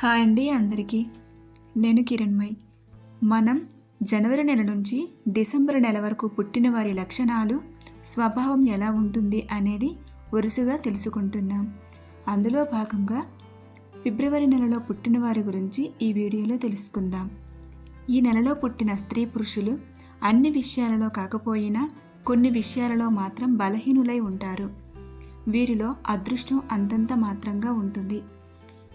Hi అండి అందరికీ. నేను కిరణ్మయ్. మనం జనవరి నెల నుంచి డిసెంబర్ నెల వరకు పుట్టిన వారి లక్షణాలు, స్వభావం ఎలా ఉంటుంది అనేది వరుసగా తెలుసుకుంటున్నాం. అందులో భాగంగా ఫిబ్రవరి నెలలో పుట్టిన వారి గురించి ఈ వీడియోలో తెలుసుకుందాం. ఈ నెలలో పుట్టిన స్త్రీ పురుషులు అన్ని విషయాలలో కాకపోయినా కొన్ని విషయాలలో మాత్రం బలహీనులై ఉంటారు. వీరిలో అదృష్టం అంతంత మాత్రంగా ఉంటుంది.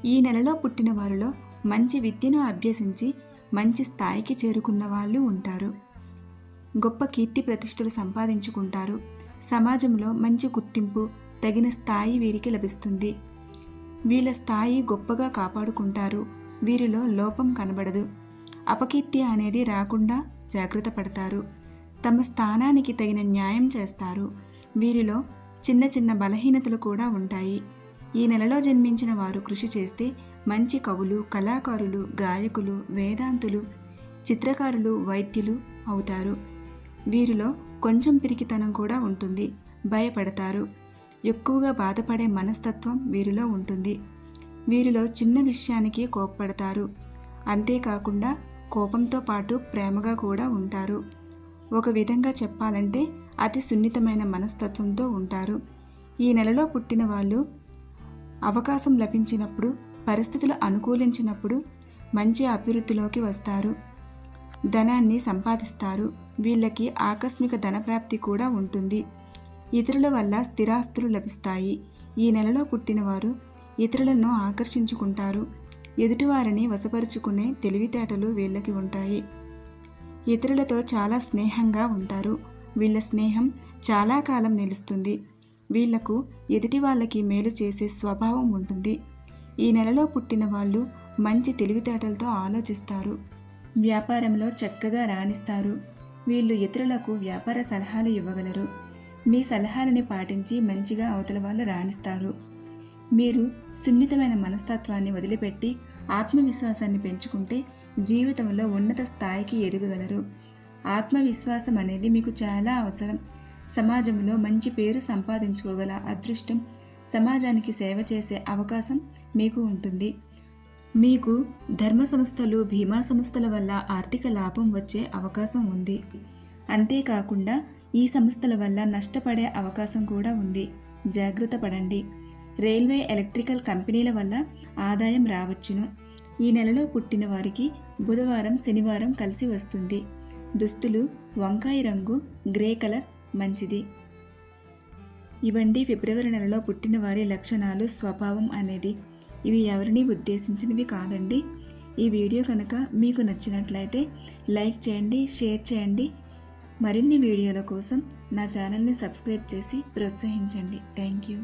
ఈ నెలలో పుట్టిన వారిలో మంచి విద్యను అభ్యసించి మంచి స్థాయికి చేరుకున్న వాళ్ళు ఉంటారు. గొప్ప కీర్తి ప్రతిష్టలు సంపాదించుకుంటారు. సమాజంలో మంచి గుర్తింపు, తగిన స్థాయి వీరికి లభిస్తుంది. వీళ్ళ స్థాయి గొప్పగా కాపాడుకుంటారు. వీరిలో లోపం కనబడదు. అపకీర్తి అనేది రాకుండా జాగ్రత్త పడతారు. తమ స్థానానికి తగిన న్యాయం చేస్తారు. వీరిలో చిన్న చిన్న బలహీనతలు కూడా ఉంటాయి. ఈ నెలలో జన్మించిన వారు కృషి చేస్తే మంచి కవులు, కళాకారులు, గాయకులు, వేదాంతులు, చిత్రకారులు, వైద్యులు అవుతారు. వీరిలో కొంచెం పిరికితనం కూడా ఉంటుంది. భయపడతారు. ఎక్కువగా బాధపడే మనస్తత్వం వీరిలో ఉంటుంది. వీరిలో చిన్న విషయానికి కోపపడతారు. అంతేకాకుండా కోపంతో పాటు ప్రేమగా కూడా ఉంటారు. ఒక విధంగా చెప్పాలంటే అతి సున్నితమైన మనస్తత్వంతో ఉంటారు. ఈ నెలలో పుట్టిన వాళ్ళు అవకాశం లభించినప్పుడు, పరిస్థితులు అనుకూలించినప్పుడు మంచి అభివృద్ధిలోకి వస్తారు. ధనాన్ని సంపాదిస్తారు. వీళ్ళకి ఆకస్మిక ధనప్రాప్తి కూడా ఉంటుంది. ఇతరుల వల్ల స్థిరాస్తులు లభిస్తాయి. ఈ నెలలో పుట్టినవారు ఇతరులను ఆకర్షించుకుంటారు. ఎదుటివారిని వశపరుచుకునే తెలివితేటలు వీళ్ళకి ఉంటాయి. ఇతరులతో చాలా స్నేహంగా ఉంటారు. వీళ్ళ స్నేహం చాలా కాలం నిలుస్తుంది. వీళ్లకు ఎదుటి వాళ్ళకి మేలు చేసే స్వభావం ఉంటుంది. ఈ నెలలో పుట్టిన వాళ్ళు మంచి తెలివితేటలతో ఆలోచిస్తారు. వ్యాపారంలో చక్కగా రాణిస్తారు. వీళ్ళు ఇతరులకు వ్యాపార సలహాలు ఇవ్వగలరు. మీ సలహాలని పాటించి మంచిగా అవతల వాళ్ళు రాణిస్తారు. మీరు సున్నితమైన మనస్తత్వాన్ని వదిలిపెట్టి ఆత్మవిశ్వాసాన్ని పెంచుకుంటే జీవితంలో ఉన్నత స్థాయికి ఎదగగలరు. ఆత్మవిశ్వాసం అనేది మీకు చాలా అవసరం. సమాజంలో మంచి పేరు సంపాదించుకోగల అదృష్టం, సమాజానికి సేవ చేసే అవకాశం మీకు ఉంటుంది. మీకు ధర్మ సంస్థలు, బీమా సంస్థల వల్ల ఆర్థిక లాభం వచ్చే అవకాశం ఉంది. అంతేకాకుండా ఈ సంస్థల వల్ల నష్టపడే అవకాశం కూడా ఉంది. జాగ్రత్త పడండి. రైల్వే, ఎలక్ట్రికల్ కంపెనీల వల్ల ఆదాయం రావచ్చును. ఈ నెలలో పుట్టిన వారికి బుధవారం, శనివారం కలిసి వస్తుంది. దుస్తులు వంకాయ రంగు, గ్రే కలర్ మంచిది. ఇవండి ఫిబ్రవరి నెలలో పుట్టిన వారి లక్షణాలు, స్వభావం అనేది. ఇవి ఎవరిని ఉద్దేశించినవి కాదండి. ఈ వీడియో కనుక మీకు నచ్చినట్లయితే లైక్ చేయండి, షేర్ చేయండి. మరిన్ని వీడియోల కోసం నా ఛానల్ని సబ్స్క్రైబ్ చేసి ప్రోత్సహించండి. Thank you.